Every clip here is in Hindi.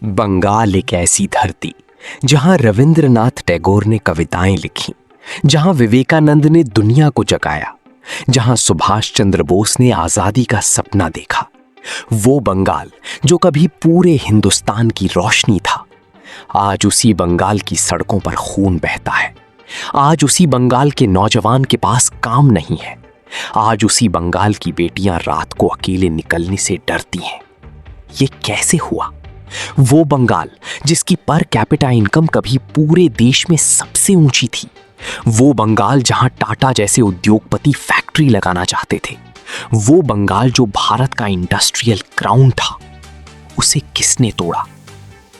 बंगाल एक ऐसी धरती जहां रविंद्रनाथ टैगोर ने कविताएं लिखी, जहां विवेकानंद ने दुनिया को जगाया, जहां सुभाष चंद्र बोस ने आजादी का सपना देखा। वो बंगाल जो कभी पूरे हिंदुस्तान की रोशनी था, आज उसी बंगाल की सड़कों पर खून बहता है। आज उसी बंगाल के नौजवान के पास काम नहीं है। आज उसी बंगाल की बेटियां रात को अकेले निकलने से डरती हैं। ये कैसे हुआ? वो बंगाल जिसकी पर कैपिटा इनकम कभी पूरे देश में सबसे ऊंची थी, वो बंगाल जहां टाटा जैसे उद्योगपति फैक्ट्री लगाना चाहते थे, वो बंगाल जो भारत का इंडस्ट्रियल क्राउन था, उसे किसने तोड़ा?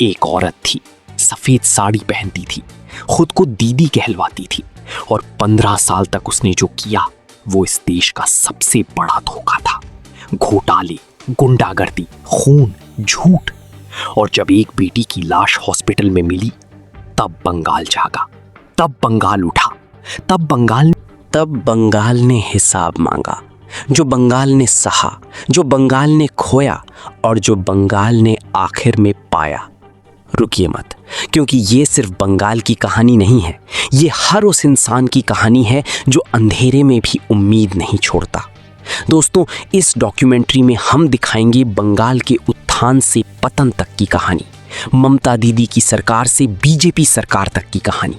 एक औरत थी, सफेद साड़ी पहनती थी, खुद को दीदी कहलवाती थी, और 15 साल तक उसने जो किया वो इस देश का सबसे बड़ा धोखा था। घोटाले, गुंडागर्दी, खून, झूठ। और जब एक बेटी की लाश हॉस्पिटल में मिली, तब बंगाल जागा, तब बंगाल उठा, तब बंगाल ने हिसाब मांगा। जो बंगाल ने सहा, जो बंगाल ने खोया, और जो बंगाल ने आखिर में पाया। रुकिए मत, क्योंकि ये सिर्फ बंगाल की कहानी नहीं है, ये हर उस इंसान की कहानी है जो अंधेरे में भी उम्मीद नहीं छोड़ता। दोस्तों, इस डॉक्यूमेंट्री में हम दिखाएंगे बंगाल के उत्थान से पतन तक की कहानी, ममता दीदी की सरकार से बीजेपी सरकार तक की कहानी।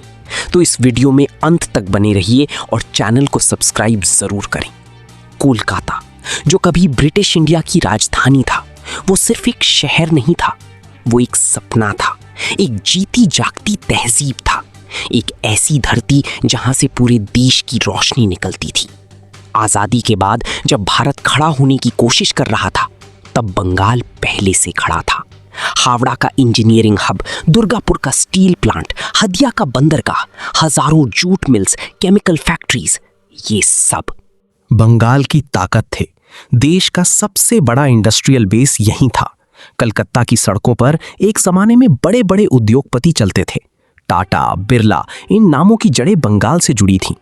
तो इस वीडियो में अंत तक बने रहिए और चैनल को सब्सक्राइब जरूर करें। कोलकाता, जो कभी ब्रिटिश इंडिया की राजधानी था, वो सिर्फ एक शहर नहीं था, वो एक सपना था, एक जीती जागती तहजीब था, एक ऐसी धरती जहां से पूरे देश की रोशनी निकलती थी। आजादी के बाद जब भारत खड़ा होने की कोशिश कर रहा था, तब बंगाल पहले से खड़ा था। हावड़ा का इंजीनियरिंग हब, दुर्गापुर का स्टील प्लांट, हदिया का बंदरगाह, हजारों जूट मिल्स, केमिकल फैक्ट्रीज, ये सब बंगाल की ताकत थे। देश का सबसे बड़ा इंडस्ट्रियल बेस यहीं था। कलकत्ता की सड़कों पर एक जमाने में बड़े बड़े उद्योगपति चलते थे। टाटा, बिरला, इन नामों की जड़ें बंगाल से जुड़ी थीं।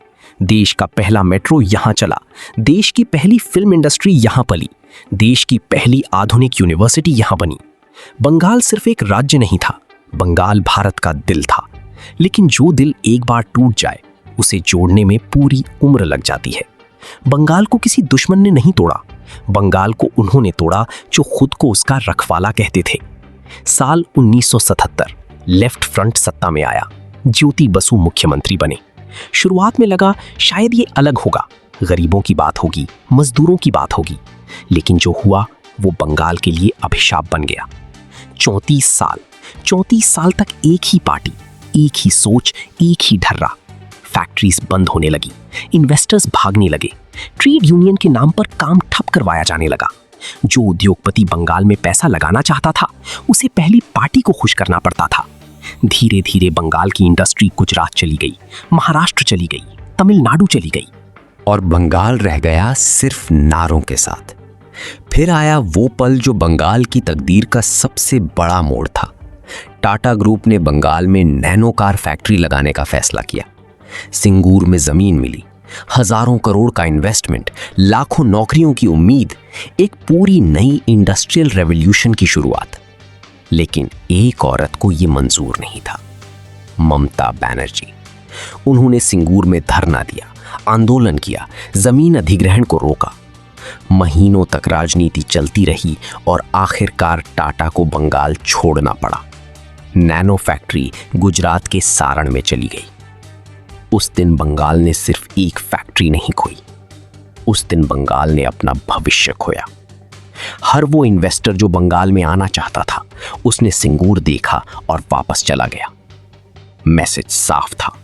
देश का पहला मेट्रो यहां चला, देश की पहली फिल्म इंडस्ट्री यहां पली, देश की पहली आधुनिक यूनिवर्सिटी यहां बनी। बंगाल सिर्फ एक राज्य नहीं था, बंगाल भारत का दिल था। लेकिन जो दिल एक बार टूट जाए, उसे जोड़ने में पूरी उम्र लग जाती है। बंगाल को किसी दुश्मन ने नहीं तोड़ा, बंगाल को उन्होंने तोड़ा जो खुद को उसका रखवाला कहते थे। साल 1977 लेफ्ट फ्रंट सत्ता में आया, ज्योति बसु मुख्यमंत्री बने। शुरुआत में लगा शायद ये अलग होगा, गरीबों की बात होगी, मजदूरों की बात होगी। लेकिन जो हुआ वो बंगाल के लिए अभिशाप बन गया। 34 साल तक एक ही पार्टी, एक ही सोच, एक ही ढर्रा। फैक्ट्रीज बंद होने लगी, इन्वेस्टर्स भागने लगे, ट्रेड यूनियन के नाम पर काम ठप करवाया जाने लगा। जो उद्योगपति बंगाल में पैसा लगाना चाहता था, उसे पहली पार्टी को खुश करना पड़ता था। धीरे धीरे बंगाल की इंडस्ट्री गुजरात चली गई, महाराष्ट्र चली गई, तमिलनाडु चली गई, और बंगाल रह गया सिर्फ नारों के साथ। फिर आया वो पल जो बंगाल की तकदीर का सबसे बड़ा मोड़ था। टाटा ग्रुप ने बंगाल में नैनो कार फैक्ट्री लगाने का फैसला किया। सिंगूर में जमीन मिली, हजारों करोड़ का इन्वेस्टमेंट, लाखों नौकरियों की उम्मीद, एक पूरी नई इंडस्ट्रियल रेवोल्यूशन की शुरुआत। लेकिन एक औरत को यह मंजूर नहीं था, ममता बनर्जी। उन्होंने सिंगूर में धरना दिया, आंदोलन किया, जमीन अधिग्रहण को रोका। महीनों तक राजनीति चलती रही और आखिरकार टाटा को बंगाल छोड़ना पड़ा। नैनो फैक्ट्री गुजरात के सारण में चली गई। उस दिन बंगाल ने सिर्फ एक फैक्ट्री नहीं खोई, उस दिन बंगाल ने अपना भविष्य खोया। हर वो इन्वेस्टर जो बंगाल में आना चाहता था, उसने सिंगूर देखा और वापस चला गया। मैसेज साफ था,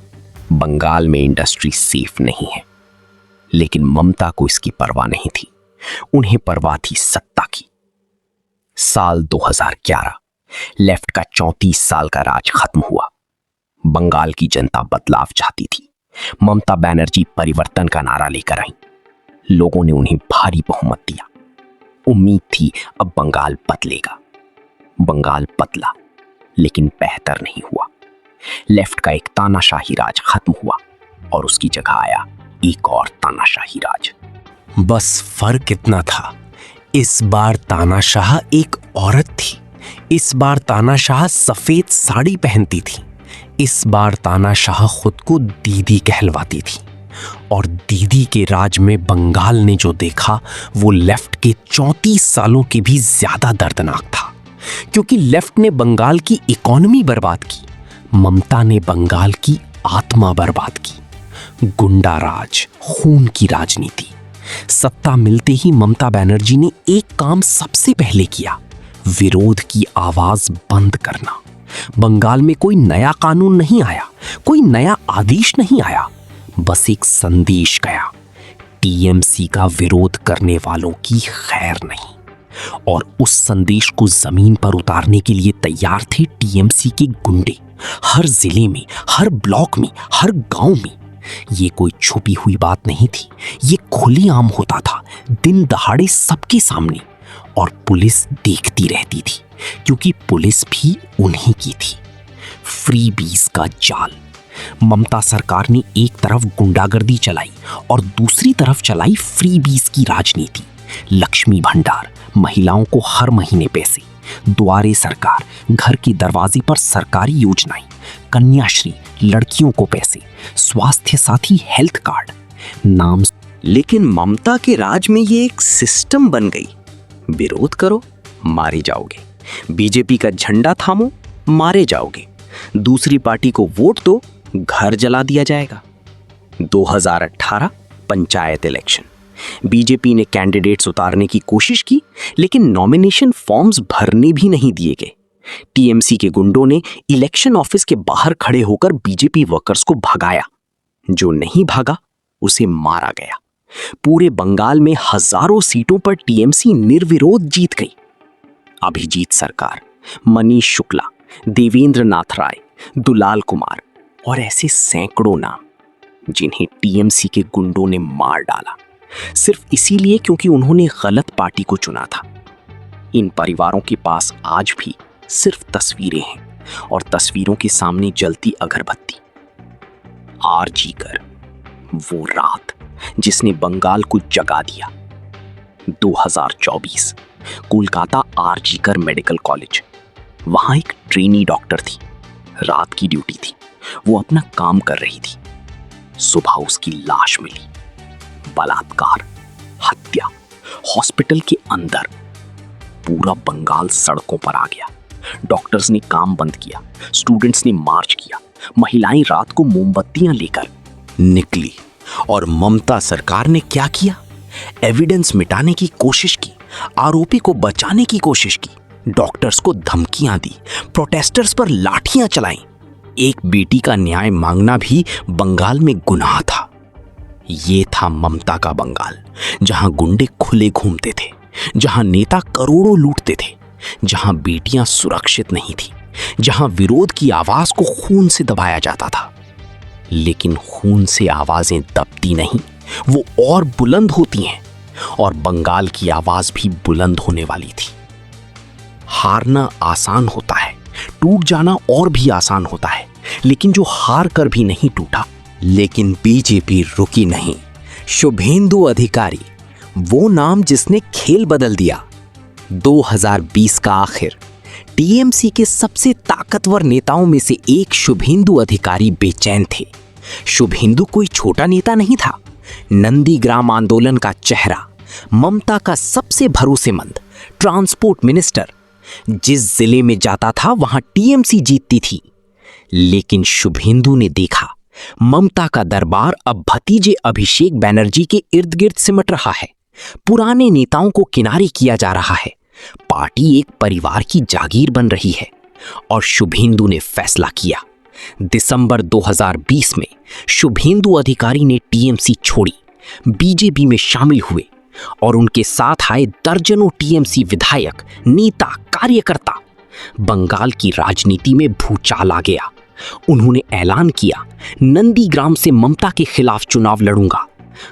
बंगाल में इंडस्ट्री सेफ नहीं है। लेकिन ममता को इसकी परवाह नहीं थी, उन्हें परवाह थी सत्ता की। साल 2011 लेफ्ट का 34 साल का राज खत्म हुआ। बंगाल की जनता बदलाव चाहती थी। ममता बनर्जी परिवर्तन का नारा लेकर आई। लोगों ने उन्हें भारी बहुमत दिया। उम्मीद थी अब बंगाल बदलेगा। बंगाल बदला, लेकिन बेहतर नहीं हुआ। लेफ्ट का एक तानाशाही राज खत्म हुआ और उसकी जगह आया एक और तानाशाही राज। बस फर्क इतना था, इस बार तानाशाह एक औरत थी, इस बार तानाशाह सफेद साड़ी पहनती थी। इस बार तानाशाह खुद को दीदी कहलवाती थी। और दीदी के राज में बंगाल ने जो देखा वो लेफ्ट के 34 सालों के भी ज्यादा दर्दनाक था, क्योंकि लेफ्ट ने बंगाल की इकोनॉमी बर्बाद की, ममता ने बंगाल की आत्मा बर्बाद की। गुंडा राज, खून की राजनीति। सत्ता मिलते ही ममता बनर्जी ने एक काम सबसे पहले किया, विरोध की आवाज बंद करना। बंगाल में कोई नया कानून नहीं आया, कोई नया आदेश नहीं आया, बस एक संदेश गया, टीएमसी का विरोध करने वालों की खैर नहीं। और उस संदेश को जमीन पर उतारने के लिए तैयार थे टीएमसी के गुंडे, हर जिले में, हर ब्लॉक में, हर गांव में। ये कोई छुपी हुई बात नहीं थी, ये खुलेआम होता था, दिन दहाड़े सबके सामने। और पुलिस देखती रहती थी, क्योंकि पुलिस भी उन्हीं की थी। फ्रीबीज का जाल। ममता सरकार ने एक तरफ गुंडागर्दी चलाई और दूसरी तरफ चलाई फ्रीबीज की राजनीति। लक्ष्मी भंडार, महिलाओं को हर महीने पैसे, द्वारे सरकार, घर के दरवाजे पर सरकारी योजनाएं, कन्याश्री, लड़कियों को पैसे, स्वास्थ्य साथी हेल्थ कार्ड, नाम। लेकिन ममता के राज में ये एक सिस्टम बन गई, विरोध करो मारे जाओगे, बीजेपी का झंडा थामो मारे जाओगे, दूसरी पार्टी को वोट दो घर जला दिया जाएगा। 2018 पंचायत इलेक्शन, बीजेपी ने कैंडिडेट्स उतारने की कोशिश की, लेकिन नॉमिनेशन फॉर्म्स भरने भी नहीं दिए गए। टीएमसी के गुंडों ने इलेक्शन ऑफिस के बाहर खड़े होकर बीजेपी वर्कर्स को भगाया, जो नहीं भागा उसे मारा गया। पूरे बंगाल में हजारों सीटों पर टीएमसी निर्विरोध जीत गई। अभिजीत सरकार, मनीष शुक्ला, देवेंद्र नाथ राय, दुलाल कुमार और ऐसे सैकड़ों नाम, जिन्हें टीएमसी के गुंडों ने मार डाला, सिर्फ इसीलिए क्योंकि उन्होंने गलत पार्टी को चुना था। इन परिवारों के पास आज भी सिर्फ तस्वीरें हैं और तस्वीरों के सामने जलती अगरबत्ती। आरजी कर, वो रात जिसने बंगाल को जगा दिया। 2024 कोलकाता आरजी कर मेडिकल कॉलेज, वहां एक ट्रेनी डॉक्टर थी, रात की ड्यूटी थी, वो अपना काम कर रही थी। सुबह उसकी लाश मिली, बलात्कार, हत्या, हॉस्पिटल के अंदर। पूरा बंगाल सड़कों पर आ गया। डॉक्टर्स ने काम बंद किया, स्टूडेंट्स ने मार्च किया, महिलाएं रात को मोमबत्तियां लेकर निकली। और ममता सरकार ने क्या किया? एविडेंस मिटाने की कोशिश की, आरोपी को बचाने की कोशिश की, डॉक्टर्स को धमकियां दी, प्रोटेस्टर्स पर लाठियां चलाई। एक बेटी का न्याय मांगना भी बंगाल में गुनाह था। ये था ममता का बंगाल, जहां गुंडे खुले घूमते थे, जहां नेता करोड़ों लूटते थे, जहां बेटियां सुरक्षित नहीं थी, जहां विरोध की आवाज को खून से दबाया जाता था। लेकिन खून से आवाजें दबती नहीं, वो और बुलंद होती हैं। और बंगाल की आवाज भी बुलंद होने वाली थी। हारना आसान होता है, टूट जाना और भी आसान होता है, लेकिन जो हार कर भी नहीं टूटा। लेकिन बीजेपी रुकी नहीं। शुभेंदु अधिकारी, वो नाम जिसने खेल बदल दिया। 2020 का आखिर, टीएमसी के सबसे ताकतवर नेताओं में से एक शुभेंदु अधिकारी बेचैन थे। शुभेंदु कोई छोटा नेता नहीं था, नंदीग्राम आंदोलन का चेहरा, ममता का सबसे भरोसेमंद ट्रांसपोर्ट मिनिस्टर। जिस जिले में जाता था वहां टीएमसी जीतती थी। लेकिन शुभेंदु ने देखा, ममता का दरबार अब भतीजे अभिषेक बनर्जी के इर्द गिर्द सिमट रहा है। पुराने नेताओं को किनारे किया जा रहा है। पार्टी एक परिवार की जागीर बन रही है। और शुभेंदु ने फैसला किया। दिसंबर 2020 में शुभेंदु अधिकारी ने टीएमसी छोड़ी, बीजेपी में शामिल हुए और उनके साथ आए दर्जनों टीएमसी विधायक, नेता, कार्यकर्ता। बंगाल की राजनीति में भूचाल आ गया। उन्होंने ऐलान किया, नंदीग्राम से ममता के खिलाफ चुनाव लड़ूंगा।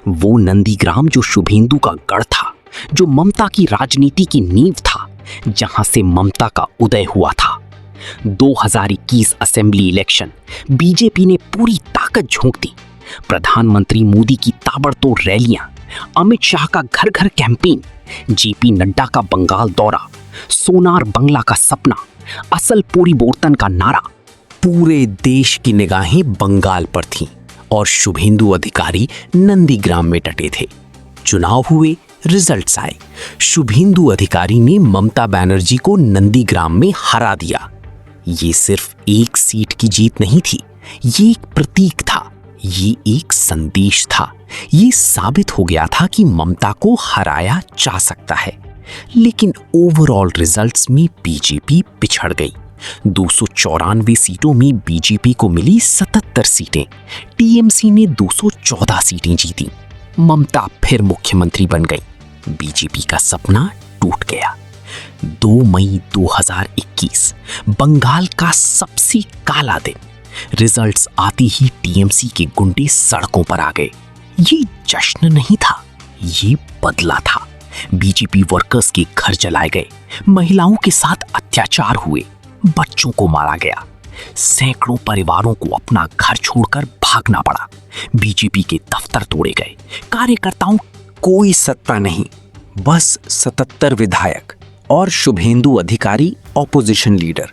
वो नंदीग्राम जो शुभेंदु का गढ़ था, जो ममता की राजनीति की नींव था, जहां से ममता का उदय हुआ था। 2021 असेंबली इलेक्शन, बीजेपी ने पूरी ताकत झोंक दी। प्रधानमंत्री मोदी की ताबड़तोड़ रैलियां, अमित शाह का घर घर कैंपेन, जेपी नड्डा का बंगाल दौरा, सोनार बंगला का सपना, असल परिवर्तन का नारा। पूरे देश की निगाहें बंगाल पर थीं और शुभेंदु अधिकारी नंदीग्राम में डटे थे। चुनाव हुए, रिजल्ट्स आए। शुभेंदु अधिकारी ने ममता बनर्जी को नंदीग्राम में हरा दिया। ये सिर्फ एक सीट की जीत नहीं थी, ये एक प्रतीक था, ये एक संदेश था। ये साबित हो गया था कि ममता को हराया जा सकता है। लेकिन ओवरऑल रिजल्ट्स में बीजेपी पिछड़ गई। 294 सीटों में बीजेपी को मिली 77 सीटें, टीएमसी ने 214 सीटें जीती। ममता फिर मुख्यमंत्री बन गई। बीजेपी का सपना टूट गया। 2 मई 2021 बंगाल का सबसे काला दिन। रिजल्ट्स आते ही टीएमसी के गुंडे सड़कों पर आ गए। ये जश्न नहीं था, ये बदला था। बीजेपी वर्कर्स के घर जलाए गए, महिलाओं के साथ अत्याचार हुए, बच्चों को मारा गया। सैकड़ों परिवारों को अपना घर छोड़कर भागना पड़ा। बीजेपी के दफ्तर तोड़े गए। कार्यकर्ताओं कोई सत्ता नहीं, बस 77 विधायक और शुभेंदु अधिकारी ऑपोजिशन लीडर।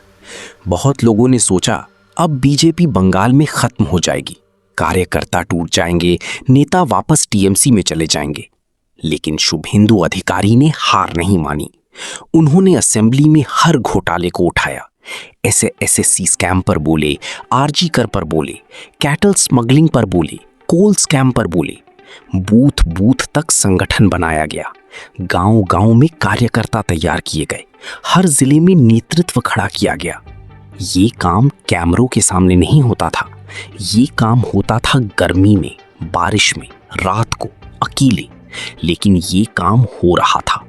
बहुत लोगों ने सोचा अब बीजेपी बंगाल में खत्म हो जाएगी, कार्यकर्ता टूट जाएंगे, नेता वापस टीएमसी में चले जाएंगे। लेकिन शुभेंदु अधिकारी ने हार नहीं मानी। उन्होंने असेंबली में हर घोटाले को उठाया। एसएससी स्कैम पर बोले, आरजी कर पर बोले, कैटल स्मगलिंग पर बोले, कोल स्कैम पर बोले। बूथ बूथ तक संगठन बनाया गया। गांव-गांव में कार्यकर्ता तैयार किए गए। हर जिले में नेतृत्व खड़ा किया गया। ये काम कैमरों के सामने नहीं होता था, ये काम होता था गर्मी में, बारिश में, रात को, अकेले। लेकिन ये काम हो रहा था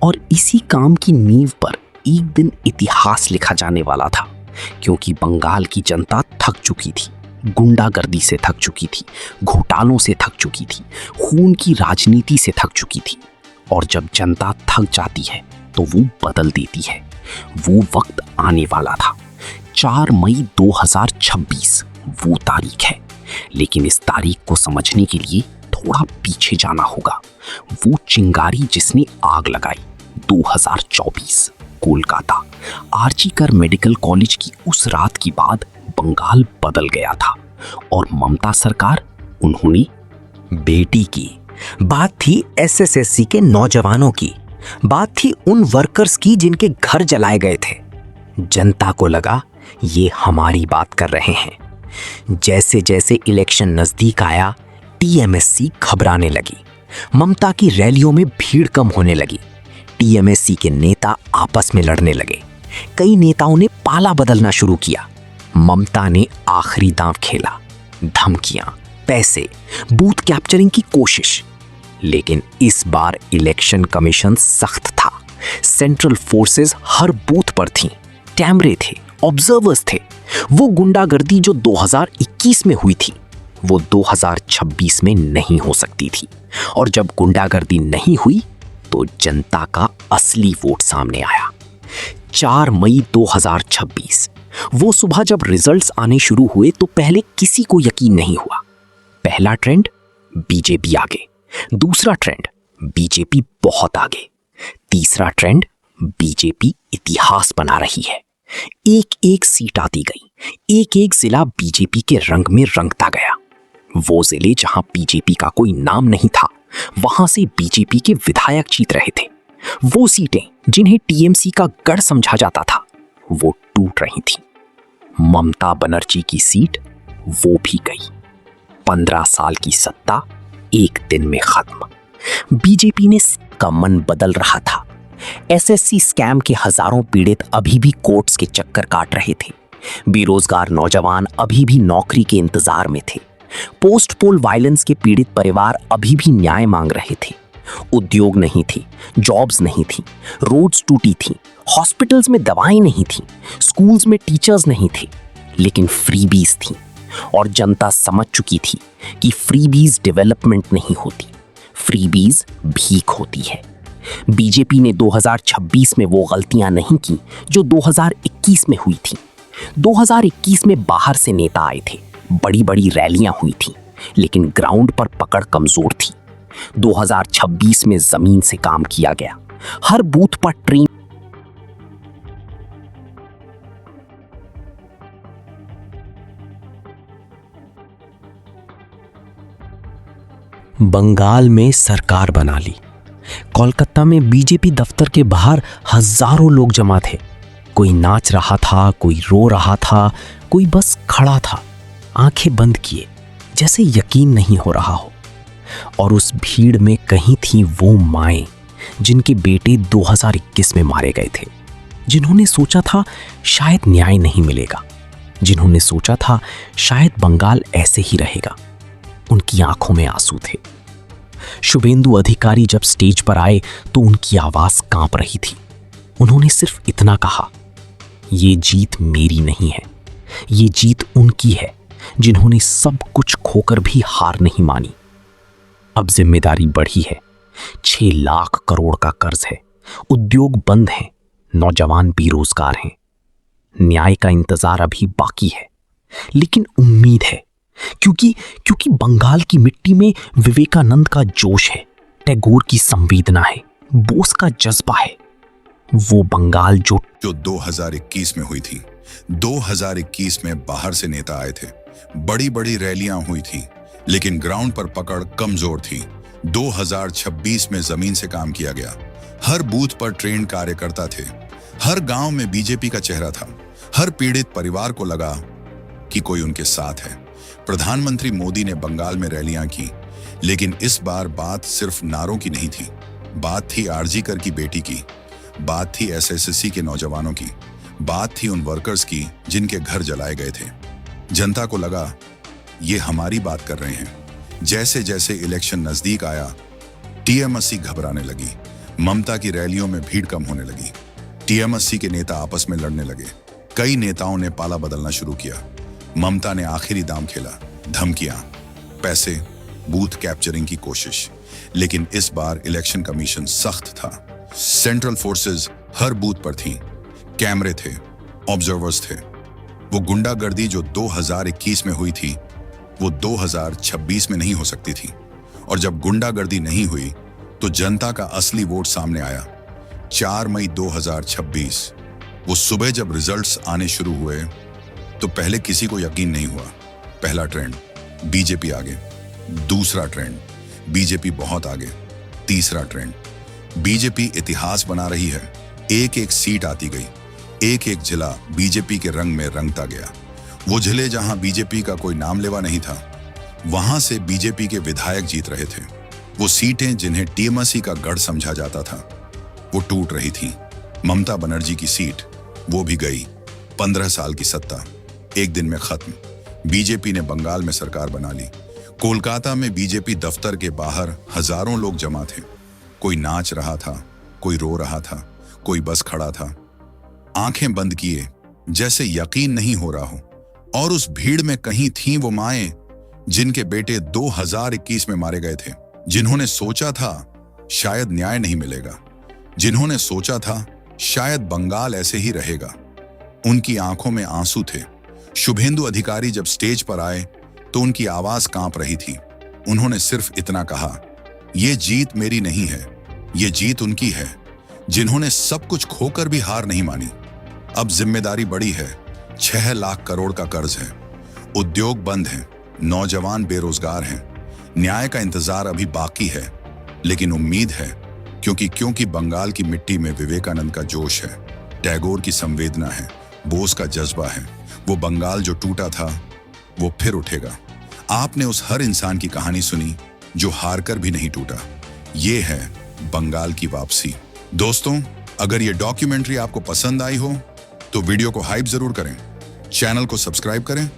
और इसी काम की नींव पर एक दिन इतिहास लिखा जाने वाला था। क्योंकि बंगाल की जनता थक चुकी थी, गुंडागर्दी से थक चुकी थी, घोटालों से थक चुकी थी, खून की राजनीति से थक चुकी थी। और जब जनता थक जाती है तो वो बदल देती है। वो वक्त आने वाला था। 4 मई 2026 वो तारीख है। लेकिन इस तारीख को समझने के लिए थोड़ा पीछे जाना होगा। वो चिंगारी जिसने आग लगाई, 2024 कोलकाता, आरजी कर मेडिकल कॉलेज की उस रात की बाद बंगाल बदल गया था। और ममता सरकार, उन्होंने बेटी की बात थी, एसएससी के नौजवानों की बात थी, उन वर्कर्स की जिनके घर जलाए गए थे। जनता को लगा ये हमारी बात कर रहे हैं। जैसे जैसे इलेक्शन नजदीक आया, टीएमसी घबराने लगी। ममता की रैलियों में भीड़ कम होने लगी। टीएमसी के नेता आपस में लड़ने लगे। कई नेताओं ने पाला बदलना शुरू किया। ममता ने आखिरी दांव खेला। धमकियां, पैसे, बूथ कैप्चरिंग की कोशिश। लेकिन इस बार इलेक्शन कमीशन सख्त था। सेंट्रल फोर्सेस हर बूथ पर थीं, कैमरे थे, ऑब्जर्वर्स थे। वो गुंडागर्दी जो 2021 में हुई थी, वो 2026 में नहीं हो सकती थी। और जब गुंडागर्दी नहीं हुई तो जनता का असली वोट सामने आया। 4 मई 2026 वो सुबह जब रिजल्ट्स आने शुरू हुए तो पहले किसी को यकीन नहीं हुआ। पहला ट्रेंड, बीजेपी आगे। दूसरा ट्रेंड, बीजेपी बहुत आगे। तीसरा ट्रेंड, बीजेपी इतिहास बना रही है। एक एक सीट आती गई, एक एक जिला बीजेपी के रंग में रंगता गया। वो जिले जहां बीजेपी का कोई नाम नहीं था, वहां से बीजेपी के विधायक जीत रहे थे। वो सीटें जिन्हें टीएमसी का गढ़ समझा जाता था, वो टूट रही थी। ममता बनर्जी की सीट वो भी गई। 15 साल की सत्ता एक दिन में खत्म। बीजेपी ने का मन बदल रहा था। एसएससी स्कैम के हजारों पीड़ित अभी भी कोर्ट्स के चक्कर काट रहे थे। बेरोजगार नौजवान अभी भी नौकरी के इंतजार में थे। पोस्ट पोल वायलेंस के पीड़ित परिवार अभी भी न्याय मांग रहे थे। उद्योग नहीं थे, जॉब्स नहीं थी, रोड्स टूटी थी, हॉस्पिटल्स में दवाएं नहीं थी, स्कूल्स में टीचर्स नहीं थे, लेकिन फ्रीबीज थी। और जनता समझ चुकी थी कि फ्रीबीज डेवलपमेंट नहीं होती, फ्रीबीज भीख होती है। बीजेपी ने 2026 में वो गलतियां नहीं की जो 2021 में हुई थी। 2021 में बाहर से नेता आए थे, बड़ी बड़ी रैलियां हुई थी, लेकिन ग्राउंड पर पकड़ कमजोर थी। 2026 में जमीन से काम किया गया। हर बूथ पर ट्रेन बंगाल में सरकार बना ली। कोलकाता में बीजेपी दफ्तर के बाहर हजारों लोग जमा थे। कोई नाच रहा था, कोई रो रहा था, कोई बस खड़ा था, आंखें बंद किए, जैसे यकीन नहीं हो रहा हो। और उस भीड़ में कहीं थी वो माएं जिनके बेटे 2021 में मारे गए थे, जिन्होंने सोचा था शायद न्याय नहीं मिलेगा, जिन्होंने सोचा था शायद बंगाल ऐसे ही रहेगा। उनकी आंखों में आंसू थे। शुभेंदु अधिकारी जब स्टेज पर आए तो उनकी आवाज कांप रही थी। उन्होंने सिर्फ इतना कहा, ये जीत मेरी नहीं है, ये जीत उनकी है जिन्होंने सब कुछ खोकर भी हार नहीं मानी। अब जिम्मेदारी बढ़ी है। 6 लाख करोड़ का कर्ज है, उद्योग बंद हैं, नौजवान बेरोजगार हैं। न्याय का इंतजार अभी बाकी है, लेकिन उम्मीद है, क्योंकि बंगाल की मिट्टी में विवेकानंद का जोश है, टैगोर की संवेदना है, बोस का जज्बा है। वो बंगाल जो 2021 में हुई थी। 2021 में बाहर से नेता आए थे, बड़ी बड़ी रैलियां हुई थी, लेकिन ग्राउंड पर पकड़ कमजोर थी। 2026 में जमीन से काम किया गया। हर बूथ पर ट्रेंड कार्यकर्ता थे, हर गांव में बीजेपी का चेहरा था, हर पीड़ित परिवार को लगा कि कोई उनके साथ है। प्रधानमंत्री मोदी ने बंगाल में रैलियां की, लेकिन इस बार बात सिर्फ नारों की नहीं थी। बात थी आरजीकर की बेटी की, बात थी एसएससी के नौजवानों की, बात थी उन वर्कर्स की जिनके घर जलाए गए थे। जनता को लगा ये हमारी बात कर रहे हैं। जैसे जैसे इलेक्शन नजदीक आया, टीएमसी घबराने लगी। ममता की रैलियों में भीड़ कम होने लगी। टीएमसी के नेता आपस में लड़ने लगे। कई नेताओं ने पाला बदलना शुरू किया। ममता ने आखिरी दाम खेला, धमकियां, पैसे, बूथ कैप्चरिंग की कोशिश। लेकिन इस बार इलेक्शन कमीशन सख्त था। सेंट्रल फोर्सेस हर बूथ पर थी, कैमरे थे, ऑब्जर्वर्स थे। वो गुंडागर्दी जो 2021 में हुई थी, वो 2026 में नहीं हो सकती थी। और जब गुंडागर्दी नहीं हुई तो जनता का असली वोट सामने आया। 4 मई 2026 वो सुबह जब रिजल्ट्स आने शुरू हुए तो पहले किसी को यकीन नहीं हुआ। पहला ट्रेंड, बीजेपी आगे। दूसरा ट्रेंड, बीजेपी बहुत आगे। तीसरा ट्रेंड, बीजेपी इतिहास बना रही है। एक एक सीट आती गई, एक एक जिला बीजेपी के रंग में रंगता गया। वो जिले जहां बीजेपी का कोई नाम लेवा नहीं था, वहां से बीजेपी के विधायक जीत रहे थे। वो सीटें जिन्हें टीएमसी का गढ़ समझा जाता था, वो टूट रही थी। ममता बनर्जी की सीट, वो भी गई। 15 साल की सत्ता एक दिन में खत्म। बीजेपी ने बंगाल में सरकार बना ली। कोलकाता में बीजेपी दफ्तर के बाहर हजारों लोग जमा थे। कोई नाच रहा था, कोई रो रहा था, कोई बस खड़ा था, आंखें बंद किए, जैसे यकीन नहीं हो रहा हो। और उस भीड़ में कहीं थीं वो माएं जिनके बेटे 2021 में मारे गए थे, जिन्होंने सोचा था शायद न्याय नहीं मिलेगा, जिन्होंने सोचा था शायद बंगाल ऐसे ही रहेगा। उनकी आंखों में आंसू थे। शुभेंदु अधिकारी जब स्टेज पर आए तो उनकी आवाज कांप रही थी। उन्होंने सिर्फ इतना कहा, ये जीत मेरी नहीं है, ये जीत उनकी है जिन्होंने सब कुछ खोकर भी हार नहीं मानी। अब जिम्मेदारी बड़ी है। 6 लाख करोड़ का कर्ज है, उद्योग बंद हैं, नौजवान बेरोजगार हैं। न्याय का इंतजार अभी बाकी है, लेकिन उम्मीद है, क्योंकि बंगाल की मिट्टी में विवेकानंद का जोश है, टैगोर की संवेदना है, बोस का जज्बा है। वो बंगाल जो टूटा था वो फिर उठेगा। आपने उस हर इंसान की कहानी सुनी जो हार कर भी नहीं टूटा। ये है बंगाल की वापसी। दोस्तों, अगर ये डॉक्यूमेंट्री आपको पसंद आई हो तो वीडियो को हाइप जरूर करें, चैनल को सब्सक्राइब करें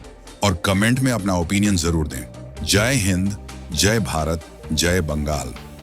और कमेंट में अपना ओपिनियन जरूर दें। जय हिंद, जय भारत, जय बंगाल।